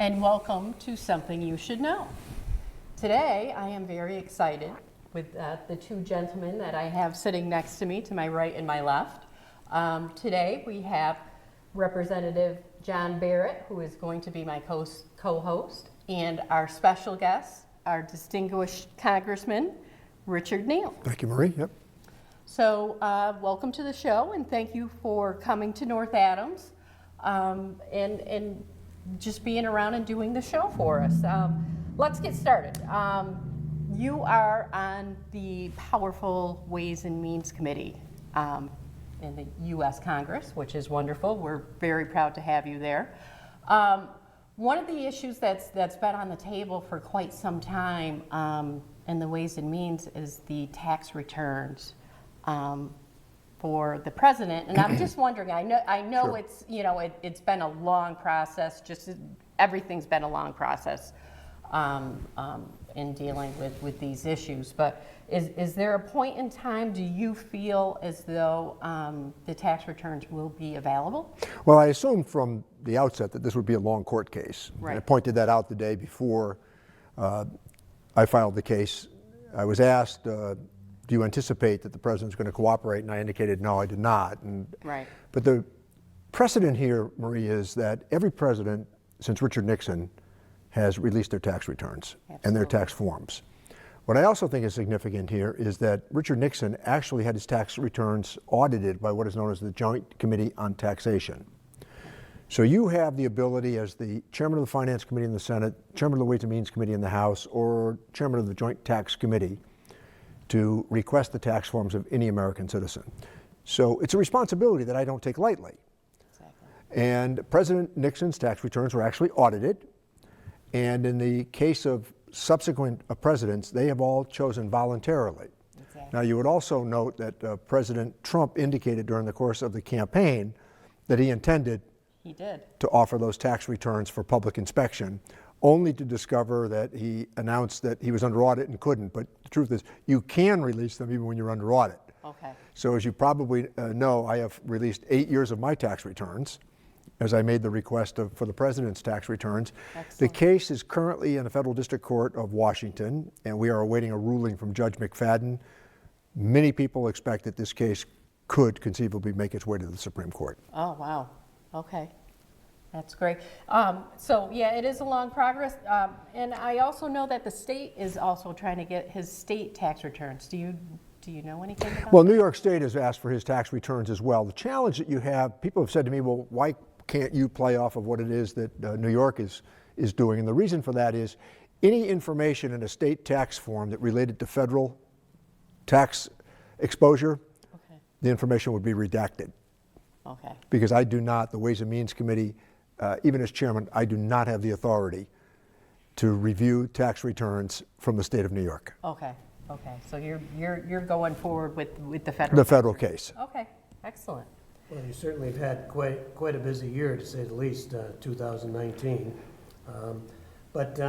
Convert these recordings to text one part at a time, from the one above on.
and welcome to Something You Should Know. Today, I am very excited with the two gentlemen that I have sitting next to me, to my right and my left. Today, we have Representative John Barrett, who is going to be my co-host, and our special guest, our distinguished Congressman Richard Neal. Thank you, Marie. Yep. So, welcome to the show, and thank you for coming to North Adams and just being around and doing the show for us. Let's get started. You are on the powerful Ways and Means Committee in the U.S. Congress, which is wonderful. We're very proud to have you there. One of the issues that's been on the table for quite some time in the Ways and Means is the tax returns for the president, and I'm just wondering. I know Sure. It's been a long process. Just everything's been a long process in dealing with these issues. But is there a point in time? Do you feel as though the tax returns will be available? Well, I assumed from the outset that this would be a long court case. Right. I pointed that out the day before I filed the case. I was asked, do you anticipate that the president's going to cooperate? And I indicated, no, I did not. Right. But the precedent here, Marie, is that every president since Richard Nixon has released their tax returns and their tax forms. What I also think is significant here is that Richard Nixon actually had his tax returns audited by what is known as the Joint Committee on Taxation. So you have the ability as the chairman of the Finance Committee in the Senate, chairman of the Ways and Means Committee in the House, or chairman of the Joint Tax Committee to request the tax forms of any American citizen. So it's a responsibility that I don't take lightly. Exactly. And President Nixon's tax returns were actually audited. And in the case of subsequent presidents, they have all chosen voluntarily. Exactly. Now, you would also note that President Trump indicated during the course of the campaign that he intended to offer those tax returns for public inspection, only to discover that he announced that he was under audit and couldn't. But the truth is, you can release them even when you're under audit. Okay. So as you probably know, I have released 8 years of my tax returns as I made the request for the president's tax returns. Excellent. The case is currently in the Federal District Court of Washington, and we are awaiting a ruling from Judge McFadden. Many people expect that this case could conceivably make its way to the Supreme Court. Oh, wow. Okay. That's great. So, yeah, it is a long progress. And I also know that the state is also trying to get his state tax returns. Do you know anything about Well, that? New York State has asked for his tax returns as well. The challenge that you have, people have said to me, well, why can't you play off of what it is that New York is doing? And the reason for that is any information in a state tax form that related to federal tax exposure, the information would be redacted. Okay. Because I do not, the Ways and Means Committee, even as chairman, I do not have the authority to review tax returns from the state of New York. Okay. Okay. So you're going forward with the federal. The federal case. Okay. Excellent. Well, you certainly have had quite a busy year, to say the least, 2019. But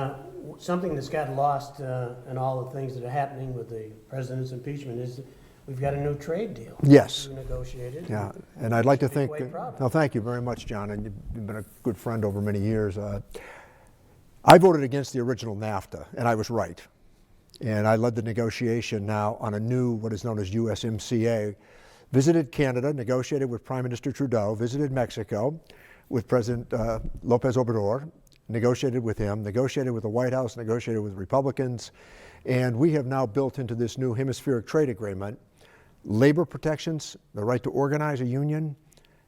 something that's got lost in all the things that are happening with the president's impeachment is that we've got a new trade deal. Yes. We negotiated. Yeah, and I'd like to should be think, quite proud of. no, thank you very much, John, and you've been a good friend over many years. I voted against the original NAFTA, and I was right. And I led the negotiation now on a new, what is known as USMCA. Visited Canada, negotiated with Prime Minister Trudeau, visited Mexico with President Lopez Obrador, negotiated with him, negotiated with the White House, negotiated with Republicans, and we have now built into this new hemispheric trade agreement labor protections, the right to organize a union,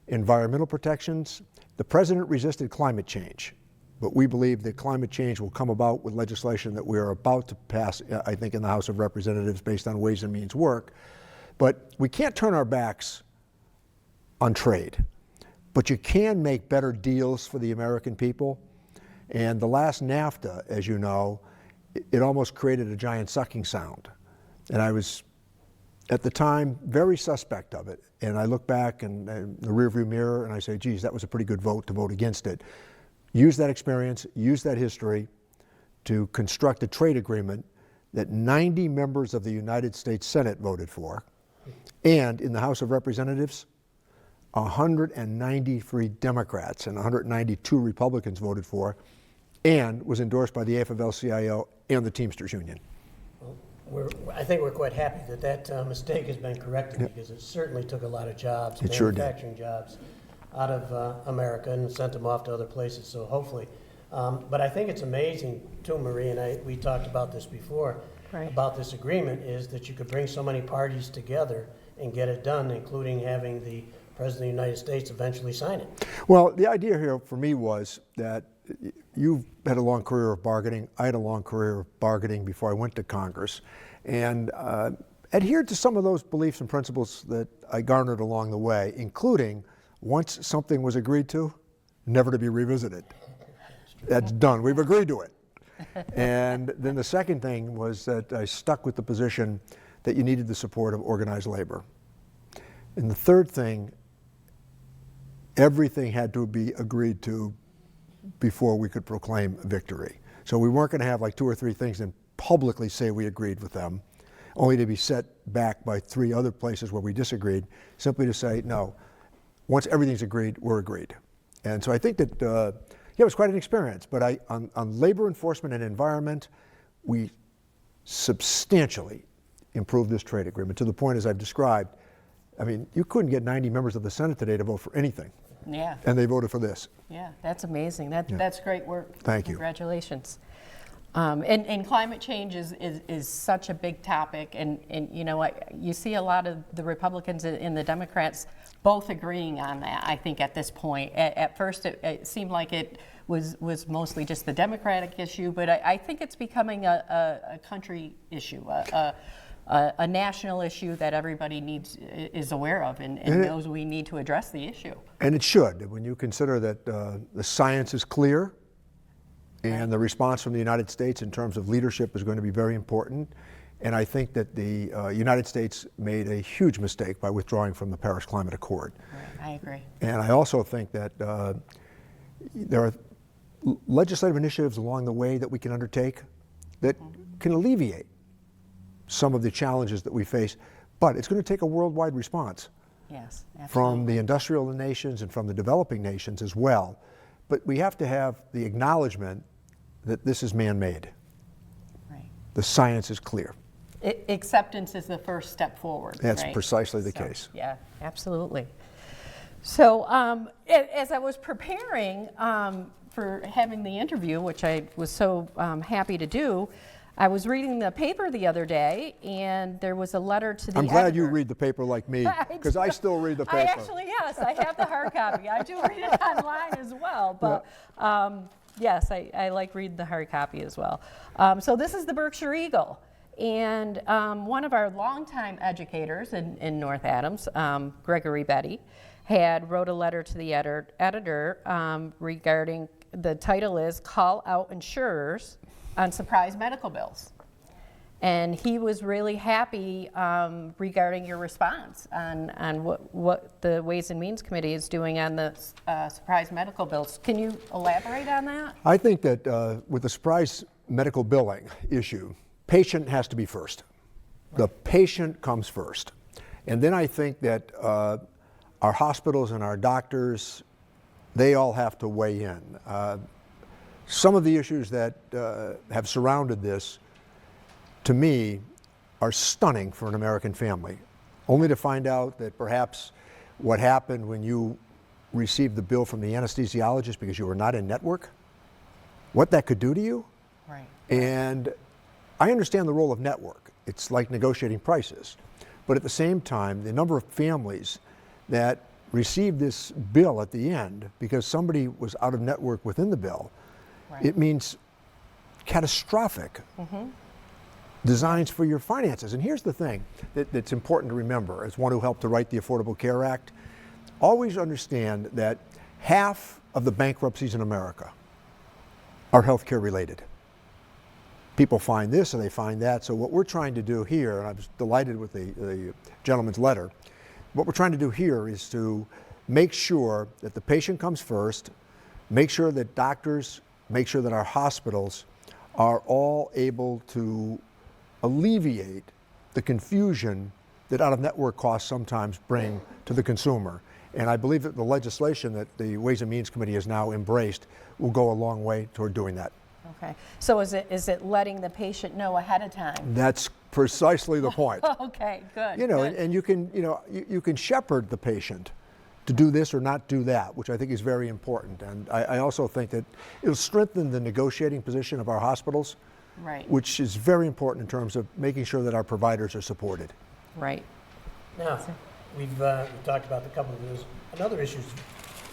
environmental protections. The president resisted climate change, but we believe that climate change will come about with legislation that we are about to pass, I think, in the House of Representatives based on Ways and Means work. But we can't turn our backs on trade, but you can make better deals for the American people. And the last NAFTA, as you know, it almost created a giant sucking sound. And I was, at the time, very suspect of it. And I look back in the rearview mirror and I say, geez, that was a pretty good vote to vote against it. Use that experience, use that history to construct a trade agreement that 90 members of the United States Senate voted for. And in the House of Representatives, 193 Democrats and 192 Republicans voted for. and was endorsed by the AFL-CIO and the Teamsters Union. I think we're quite happy that that mistake has been corrected, because it certainly took a lot of jobs, It sure did. manufacturing jobs, out of America and sent them off to other places, so hopefully. But I think it's amazing too, Marie, and we talked about this before, Right. about this agreement, is that you could bring so many parties together and get it done, including having the President of the United States eventually sign it. Well, the idea here for me was that you've had a long career of bargaining. I had a long career of bargaining before I went to Congress, and adhered to some of those beliefs and principles that I garnered along the way, including once something was agreed to, never to be revisited. That's done. We've agreed to it. And then the second thing was that I stuck with the position that you needed the support of organized labor. And the third thing, everything had to be agreed to before we could proclaim victory. So we weren't going to have like 2 or 3 things and publicly say we agreed with them, only to be set back by 3 other places where we disagreed, simply to say, no, once everything's agreed, we're agreed. And so I think that, yeah, it was quite an experience, but on labor enforcement and environment, we substantially improved this trade agreement to the point, as I've described. I mean, you couldn't get 90 members of the Senate today to vote for anything. Yeah. And they voted for this. Yeah, that's amazing. That's great work. Thank you. Congratulations. And climate change is such a big topic, and you know, you see a lot of the Republicans and the Democrats both agreeing on that, I think, at this point. At first, it seemed like it was mostly just the Democratic issue, but I think it's becoming a country issue, a national issue that everybody is aware of and knows we need to address the issue. And it should, when you consider that the science is clear, and the response from the United States in terms of leadership is going to be very important. And I think that the United States made a huge mistake by withdrawing from the Paris Climate Accord. Right, I agree. And I also think that there are legislative initiatives along the way that we can undertake that can alleviate some of the challenges that we face, but it's going to take a worldwide response. Yes, absolutely. From the industrial nations and from the developing nations as well. But we have to have the acknowledgement that this is man-made. Right. The science is clear. Acceptance is the first step forward. That's right? precisely the case. Yeah, absolutely. So as I was preparing for having the interview, which I was so happy to do, I was reading the paper the other day, and there was a letter to the I'm glad editor. you read the paper like me, because I still read the paper. I actually, yes, I have the hard copy. I do read it online as well, but yes, I like reading the hard copy as well. So this is the Berkshire Eagle, and one of our longtime educators in North Adams, Gregory Betty, had wrote a letter to the editor regarding, the title is "Call Out Insurers on Surprise Medical Bills." And he was really happy regarding your response on what the Ways and Means Committee is doing on the surprise medical bills. Can you elaborate on that? I think that with the surprise medical billing issue, patient has to be first. The patient comes first. And then I think that our hospitals and our doctors, they all have to weigh in. Some of the issues that have surrounded this, to me, are stunning for an American family, only to find out that perhaps what happened when you received the bill from the anesthesiologist because you were not in network, what that could do to you. Right. And I understand the role of network. It's like negotiating prices. But at the same time, the number of families that received this bill at the end because somebody was out of network within the bill, right. It means catastrophic designs for your finances. And here's the thing that's important to remember as one who helped to write the Affordable Care Act. Always understand that half of the bankruptcies in America are healthcare related. People find this and they find that. So what we're trying to do here, and I was delighted with the gentleman's letter, what we're trying to do here is to make sure that the patient comes first, make sure that doctors, make sure that our hospitals are all able to alleviate the confusion that out-of-network costs sometimes bring to the consumer. And I believe that the legislation that the Ways and Means Committee has now embraced will go a long way toward doing that. Okay. So is it letting the patient know ahead of time? That's precisely the point. Okay, good. You know, good. and you can, you can shepherd the patient to do this or not do that, which I think is very important. And I also think that it'll strengthen the negotiating position of our hospitals, Right. which is very important in terms of making sure that our providers are supported. Right. Now, we've talked about a couple of those. Another issue is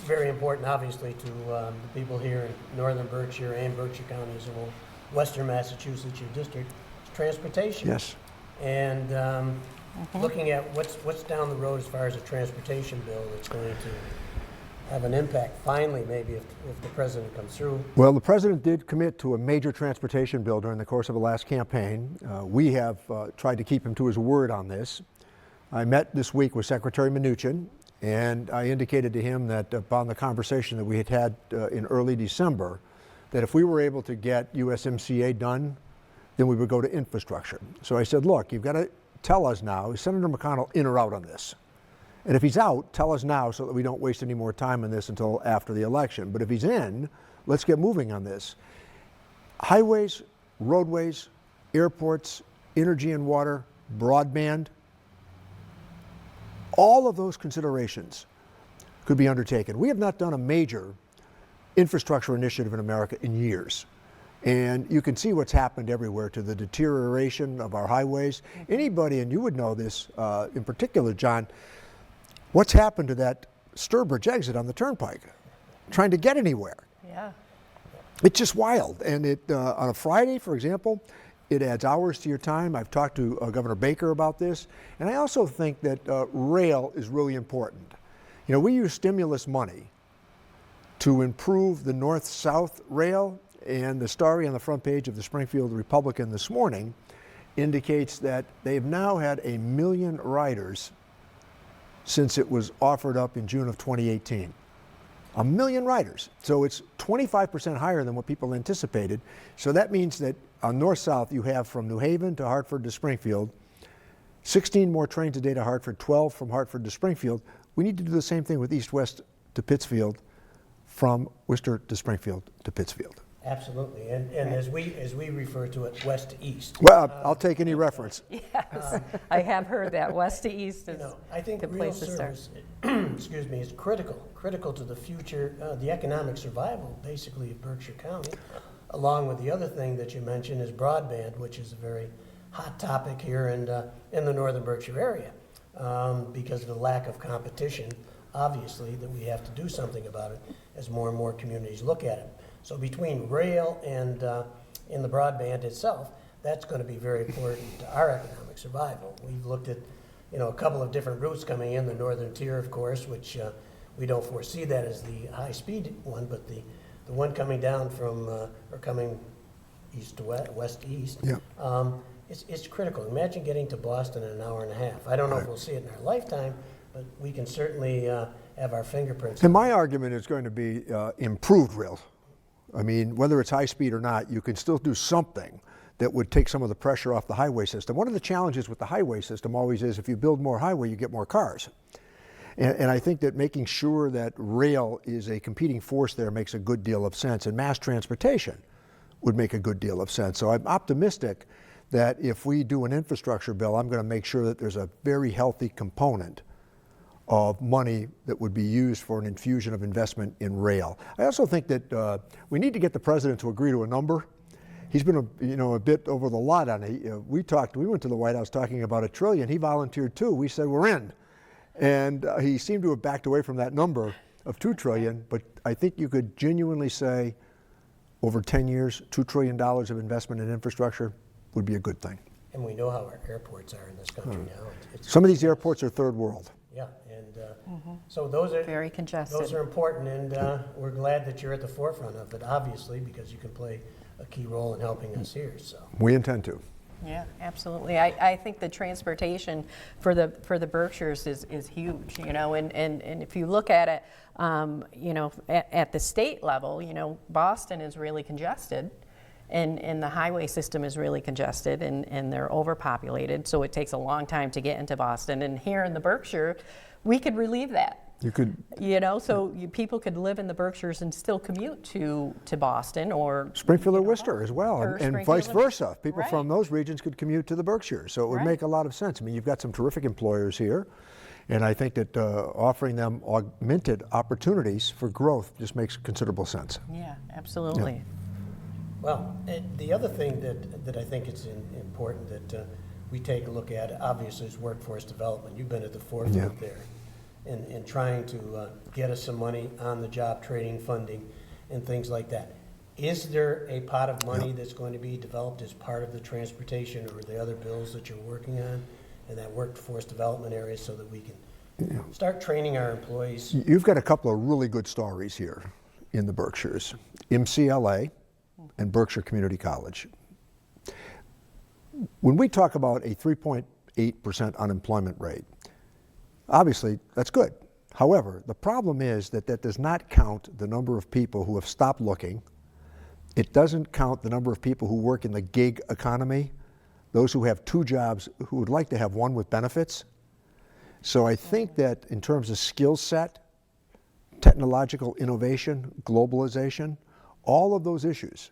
very important, obviously, to the people here in northern Berkshire and Berkshire County as a whole, western Massachusetts, your district, is transportation. Yes. And looking at what's down the road as far as a transportation bill that's going to have an impact, finally, maybe if the president comes through. Well, the president did commit to a major transportation bill during the course of the last campaign. We have tried to keep him to his word on this. I met this week with Secretary Mnuchin, and I indicated to him that upon the conversation that we had had in early December, that if we were able to get USMCA done, then we would go to infrastructure. So I said, look, you've got to tell us now, is Senator McConnell in or out on this? And if he's out, tell us now so that we don't waste any more time on this until after the election. But if he's in, let's get moving on this. Highways, roadways, airports, energy and water, broadband, all of those considerations could be undertaken. We have not done a major infrastructure initiative in America in years. And you can see what's happened everywhere to the deterioration of our highways. Anybody, and you would know this in particular, John, what's happened to that Sturbridge exit on the Turnpike, trying to get anywhere? Yeah. It's just wild. And it on a Friday, for example, it adds hours to your time. I've talked to Governor Baker about this. And I also think that rail is really important. You know, we use stimulus money to improve the north-south rail, and the story on the front page of the Springfield Republican this morning indicates that they've now had 1 million riders since it was offered up in June of 2018. 1 million riders. So it's 25% higher than what people anticipated. So that means that on north-south you have from New Haven to Hartford to Springfield, 16 more trains a day to Hartford, 12 from Hartford to Springfield. We need to do the same thing with east-west to Pittsfield, from Worcester to Springfield to Pittsfield. Absolutely, and as we refer to it, west to east. Well, I'll take any reference. Yes, I have heard that. West to east is I think the real place to start. service, excuse me, is critical to the future, the economic survival, basically, of Berkshire County. Along with the other thing that you mentioned is broadband, which is a very hot topic here in the northern Berkshire area, because of the lack of competition. Obviously, that we have to do something about it as more and more communities look at it. So between rail and in the broadband itself, that's going to be very important to our economic survival. We've looked at, a couple of different routes coming in, the northern tier, of course, which we don't foresee that as the high-speed one, but the one coming down from, or coming east to west to east, Yeah. It's critical. Imagine getting to Boston in an hour and a half. I don't know if we'll see it in our lifetime, but we can certainly have our fingerprints. And my argument is going to be improved rail. I mean, whether it's high speed or not, you can still do something that would take some of the pressure off the highway system. One of the challenges with the highway system always is if you build more highway, you get more cars. And I think that making sure that rail is a competing force there makes a good deal of sense, and mass transportation would make a good deal of sense. So I'm optimistic that if we do an infrastructure bill, I'm going to make sure that there's a very healthy component of money that would be used for an infusion of investment in rail. I also think that we need to get the president to agree to a number. He's been a bit over the lot on it. We went to the White House talking about $1 trillion. He volunteered too. We said we're in. And he seemed to have backed away from that number of $2 trillion, but I think you could genuinely say over 10 years, $2 trillion of investment in infrastructure would be a good thing. And we know how our airports are in this country now. Some of these airports are third world. Yeah, and so those are Very congested. Those are important, and we're glad that you're at the forefront of it, obviously, because you can play a key role in helping us here. So We intend to. Yeah, absolutely. I think the transportation for the Berkshires is huge, and if you look at it, at the state level, Boston is really congested, and the highway system is really congested, and they're overpopulated, so it takes a long time to get into Boston. And here in the Berkshire, we could relieve that. You could, So people could live in the Berkshires and still commute to Boston or Springfield or Worcester as well, or and Springfield vice and- versa. People Right. from those regions could commute to the Berkshires, so it would Right. make a lot of sense. I mean, you've got some terrific employers here, and I think that offering them augmented opportunities for growth just makes considerable sense. Yeah, absolutely. Well, the other thing that I think is important that we take a look at, obviously, is workforce development. You've been at the forefront there in trying to get us some money on the job training funding and things like that. Is there a pot of money that's going to be developed as part of the transportation or the other bills that you're working on in that workforce development area so that we can start training our employees? You've got a couple of really good stories here in the Berkshires, MCLA and Berkshire Community College. When we talk about a 3.8% unemployment rate, obviously that's good. However, the problem is that that does not count the number of people who have stopped looking. It doesn't count the number of people who work in the gig economy, those who have two jobs who would like to have one with benefits. So I think that in terms of skill set, technological innovation, globalization, all of those issues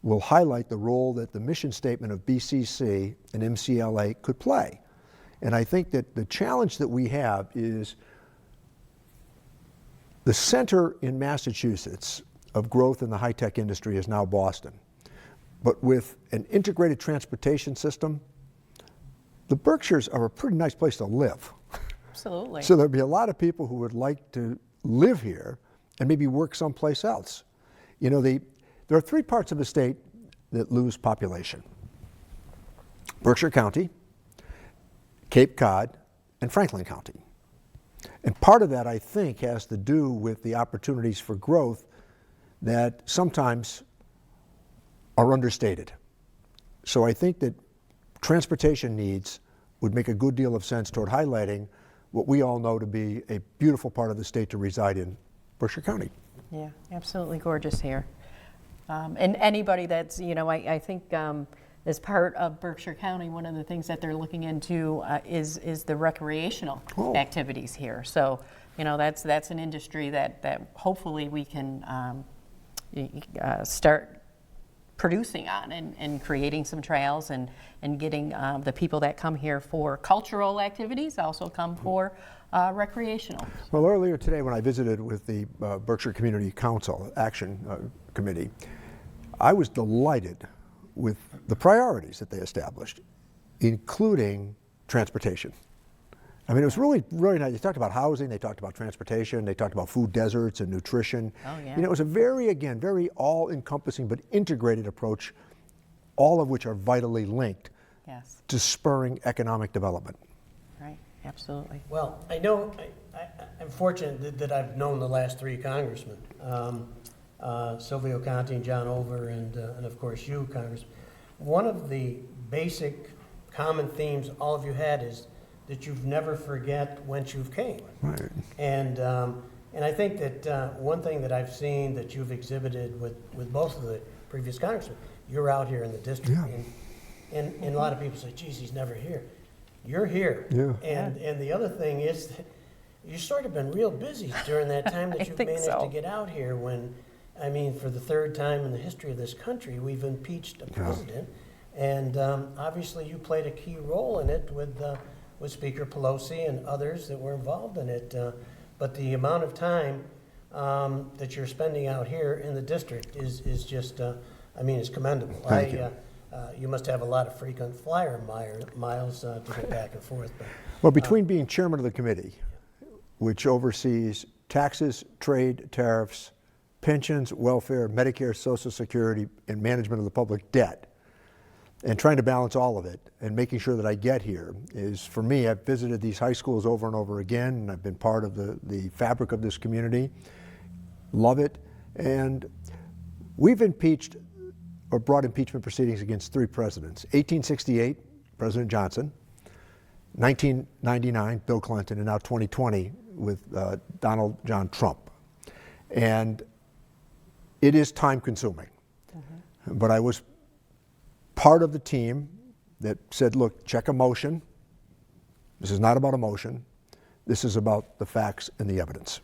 will highlight the role that the mission statement of BCC and MCLA could play. And I think that the challenge that we have is the center in Massachusetts of growth in the high-tech industry is now Boston. But with an integrated transportation system, the Berkshires are a pretty nice place to live. Absolutely. So there'll be a lot of people who would like to live here and maybe work someplace else. There are three parts of the state that lose population: Berkshire County, Cape Cod, and Franklin County. And part of that, I think, has to do with the opportunities for growth that sometimes are understated. So I think that transportation needs would make a good deal of sense toward highlighting what we all know to be a beautiful part of the state to reside in, Berkshire County. Yeah, absolutely gorgeous here. And anybody that's, I think as part of Berkshire County, one of the things that they're looking into is the recreational activities here. So, that's an industry that hopefully we can start producing on and creating some trails and getting the people that come here for cultural activities also come for recreational. Well, earlier today when I visited with the Berkshire Community Council Action Committee, I was delighted with the priorities that they established, including transportation. I mean, it was really, really nice. They talked about housing, they talked about transportation, they talked about food deserts and nutrition. Oh, yeah. It was a very all-encompassing but integrated approach, all of which are vitally linked to spurring economic development. Right, absolutely. Well, I know, I'm fortunate that I've known the last three congressmen, Silvio Conti and John Over, and of course you, Congressman. One of the basic common themes all of you had is that you've never forget whence you've came. Right. And I think that one thing that I've seen that you've exhibited with both of the previous congressmen, you're out here in the district, and a lot of people say, geez, he's never here. You're here. Yeah. And the other thing is that you've sort of been real busy during that time that you've managed to get out here when, I mean, for the third time in the history of this country, we've impeached a president. And obviously you played a key role in it with Speaker Pelosi and others that were involved in it. But the amount of time that you're spending out here in the district is just, is commendable. Thank you. You must have a lot of frequent flyer miles to get back and forth. But, Well, between being chairman of the committee, which oversees taxes, trade, tariffs, pensions, welfare, Medicare, Social Security, and management of the public debt, and trying to balance all of it and making sure that I get here is, for me, I've visited these high schools over and over again, and I've been part of the fabric of this community. Love it. And we've impeached or brought impeachment proceedings against three presidents. 1868, President Johnson. 1999, Bill Clinton, and now 2020 with Donald John Trump. And it is time consuming. But I was part of the team that said, look, check emotion. This is not about emotion. This is about the facts and the evidence.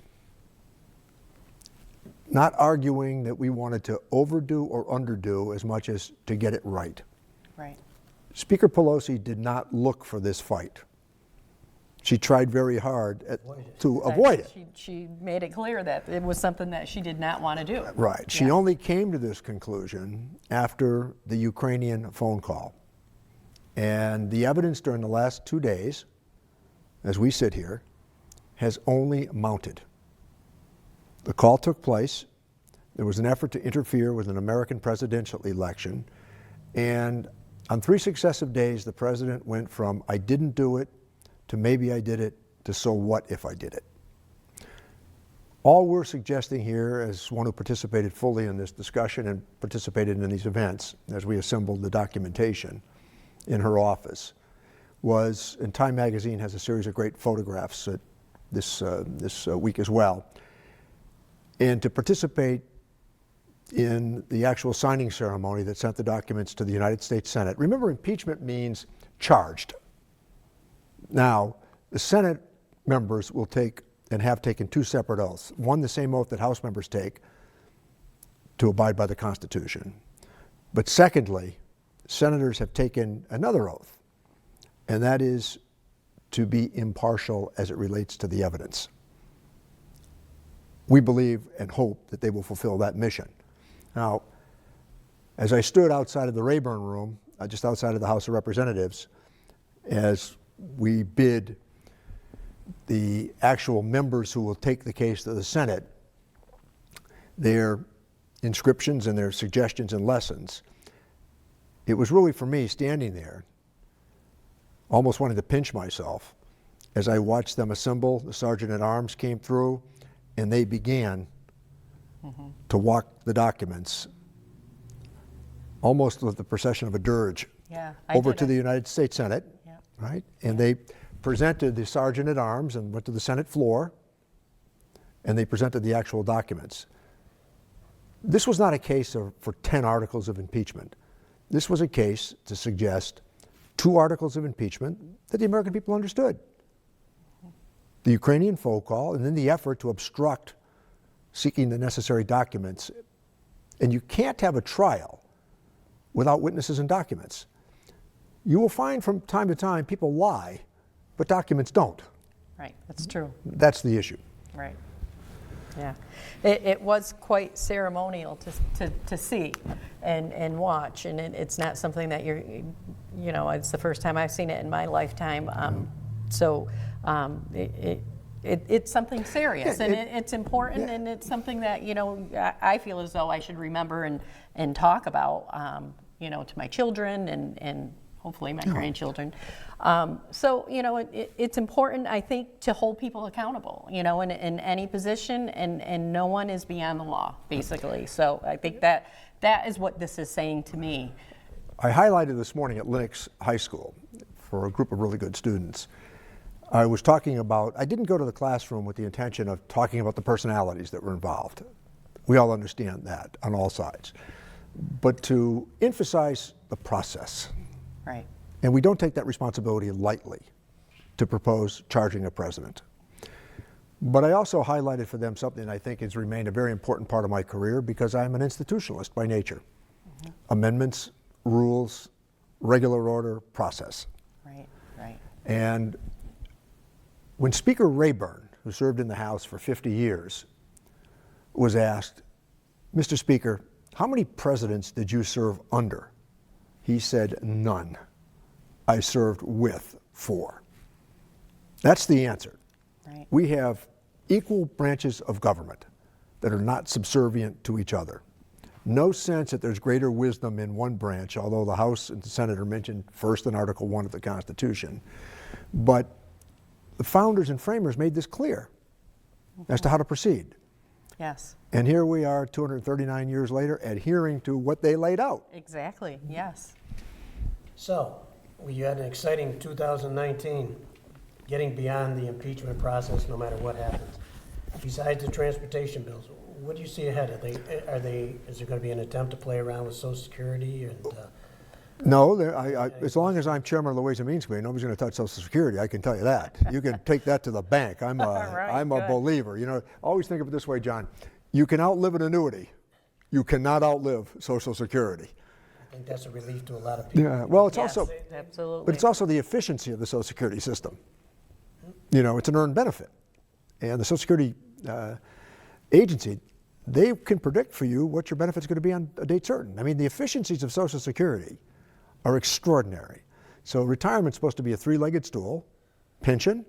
Not arguing that we wanted to overdo or underdo as much as to get it right. Right. Speaker Pelosi did not look for this fight. She tried very hard to avoid it. She made it clear that it was something that she did not want to do. Right. She Yeah. only came to this conclusion after the Ukrainian phone call. And the evidence during the last 2 days, as we sit here, has only mounted. The call took place. There was an effort to interfere with an American presidential election. And on 3 successive days, the president went from, I didn't do it, to maybe I did it, to so what if I did it. All we're suggesting here, as one who participated fully in this discussion and participated in these events as we assembled the documentation in her office, was, and Time Magazine has a series of great photographs this week as well, and to participate in the actual signing ceremony that sent the documents to the United States Senate. Remember, impeachment means charged. Now, the Senate members will take and have taken 2 separate oaths. One, the same oath that House members take to abide by the Constitution. But secondly, senators have taken another oath, and that is to be impartial as it relates to the evidence. We believe and hope that they will fulfill that mission. Now, as I stood outside of the Rayburn room, just outside of the House of Representatives, as we bid the actual members who will take the case to the Senate their inscriptions and their suggestions and lessons, it was really for me standing there, almost wanting to pinch myself as I watched them assemble. The Sergeant-at-Arms came through and they began to walk the documents almost with the procession of a dirge over to the United States Senate, right? And they presented the Sergeant-at-Arms and went to the Senate floor, and they presented the actual documents. This was not a case for 10 articles of impeachment. This was a case to suggest 2 articles of impeachment that the American people understood. The Ukrainian phone call, and then the effort to obstruct seeking the necessary documents. And you can't have a trial without witnesses and documents. You will find from time to time people lie, but documents don't. Right, that's true. That's the issue. Right. Yeah. It was quite ceremonial to see and watch, and it's not something that it's the first time I've seen it in my lifetime. It's something serious, and it's important, and it's something that, I feel as though I should remember and talk about, to my children and hopefully my grandchildren. It's important, I think, to hold people accountable, in any position, and no one is beyond the law, basically. So I think that is what this is saying to me. I highlighted this morning at Lenox High School for a group of really good students. I was talking about, I didn't go to the classroom with the intention of talking about the personalities that were involved. We all understand that on all sides. But to emphasize the process. Right. And we don't take that responsibility lightly to propose charging a president. But I also highlighted for them something I think has remained a very important part of my career because I'm an institutionalist by nature. Amendments, rules, regular order, process. Right, right. And when Speaker Rayburn, who served in the House for 50 years, was asked, Mr. Speaker, how many presidents did you serve under? He said, none. I served with 4. That's the answer. Right. We have equal branches of government that are not subservient to each other. No sense that there's greater wisdom in one branch, although the House and the Senate are mentioned first in Article 1 of the Constitution. But the founders and framers made this clear as to how to proceed. Yes. And here we are 239 years later adhering to what they laid out. Exactly, yes. So, we had an exciting 2019, getting beyond the impeachment process no matter what happens. Besides the transportation bills, what do you see ahead? Is there going to be an attempt to play around with Social Security and No, as long as I'm chairman of the Ways and Means Committee, nobody's going to touch Social Security. I can tell you that. You can take that to the bank. I'm a Good. believer. You know, always think of it this way, John. You can outlive an annuity. You cannot outlive Social Security. I think that's a relief to a lot of people. Yeah. Well, it's Yes, also, absolutely. but it's also the efficiency of the Social Security system. You know, it's an earned benefit, and the Social Security agency, they can predict for you what your benefit's going to be on a date certain. I mean, the efficiencies of Social Security are extraordinary. So retirement's supposed to be a three-legged stool: pension,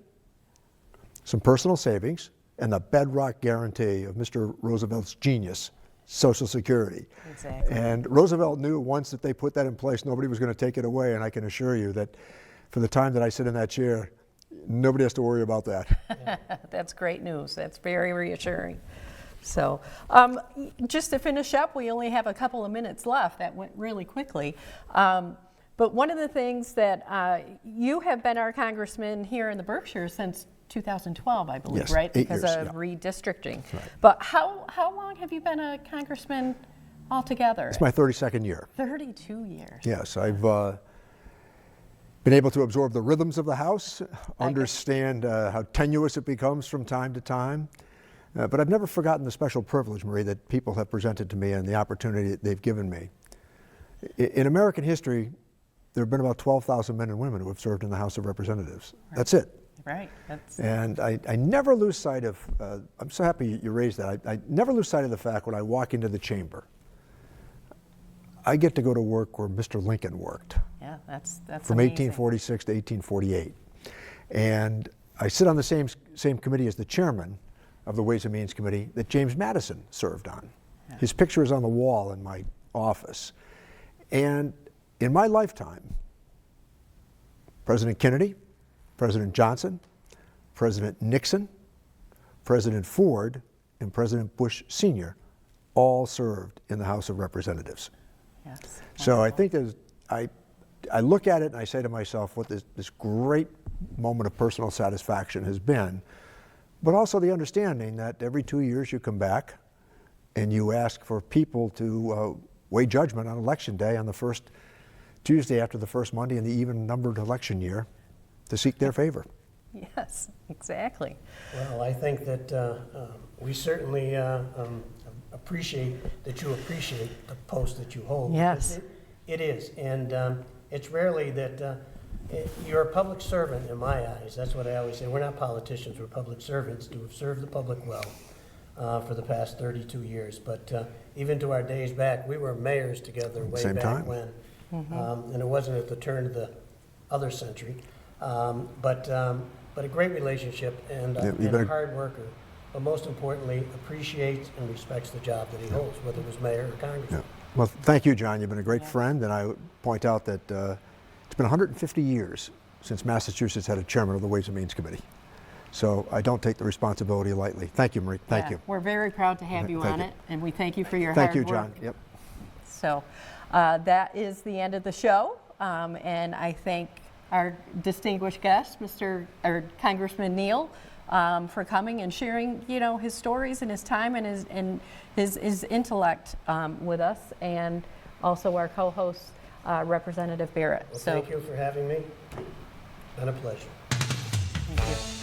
some personal savings, and the bedrock guarantee of Mr. Roosevelt's genius, Social Security. Exactly. And Roosevelt knew once that they put that in place, nobody was going to take it away, and I can assure you that for the time that I sit in that chair, nobody has to worry about that. That's great news. That's very reassuring. So, just to finish up, we only have a couple of minutes left. That went really quickly. But one of the things that you have been our congressman here in the Berkshires since 2012, I believe, Yes, right? 8 Because years, of yeah. redistricting. Right. But how long have you been a congressman altogether? It's my 32nd year. 32 years. Yes, I've been able to absorb the rhythms of the House, understand how tenuous it becomes from time to time. But I've never forgotten the special privilege, Marie, that people have presented to me and the opportunity that they've given me. In American history, there have been about 12,000 men and women who have served in the House of Representatives. Right. That's it. Right. That's And I never lose sight of, I'm so happy you raised that, I never lose sight of the fact when I walk into the chamber, I get to go to work where Mr. Lincoln worked. yeah. That's From amazing. 1846 to 1848. And I sit on the same committee as the chairman of the Ways and Means Committee that James Madison served on. Yeah. His picture is on the wall in my office. And in my lifetime, President Kennedy, President Johnson, President Nixon, President Ford, and President Bush Sr. all served in the House of Representatives. Yes. So I think I look at it and I say to myself what this great moment of personal satisfaction has been, but also the understanding that every 2 years you come back and you ask for people to weigh judgment on Election Day on the first Tuesday after the first Monday in the even-numbered election year to seek their favor. Yes, exactly. Well, I think that we certainly appreciate that you appreciate the post that you hold. Yes. It is, and it's rarely that you're a public servant in my eyes. That's what I always say. We're not politicians, we're public servants who have served the public well for the past 32 years. But even to our days back, we were mayors together way Same back time. when. And it wasn't at the turn of the other century. But a great relationship and a hard worker. But most importantly, appreciates and respects the job that he holds, whether it was mayor or congressman. Yeah. Well, thank you, John. You've been a great friend, and I would point out that it's been 150 years since Massachusetts had a chairman of the Ways and Means Committee. So I don't take the responsibility lightly. Thank you, Marie. Thank you. We're very proud to have you Thank on you. it, and we thank you for your Thank hard you, work. John. Yep. So that is the end of the show, and I thank our distinguished guest, Congressman Neal, for coming and sharing, his stories and his time and his intellect with us, and also our co-host, Representative Barrett. Well, thank you for having me. Been a pleasure. Thank you.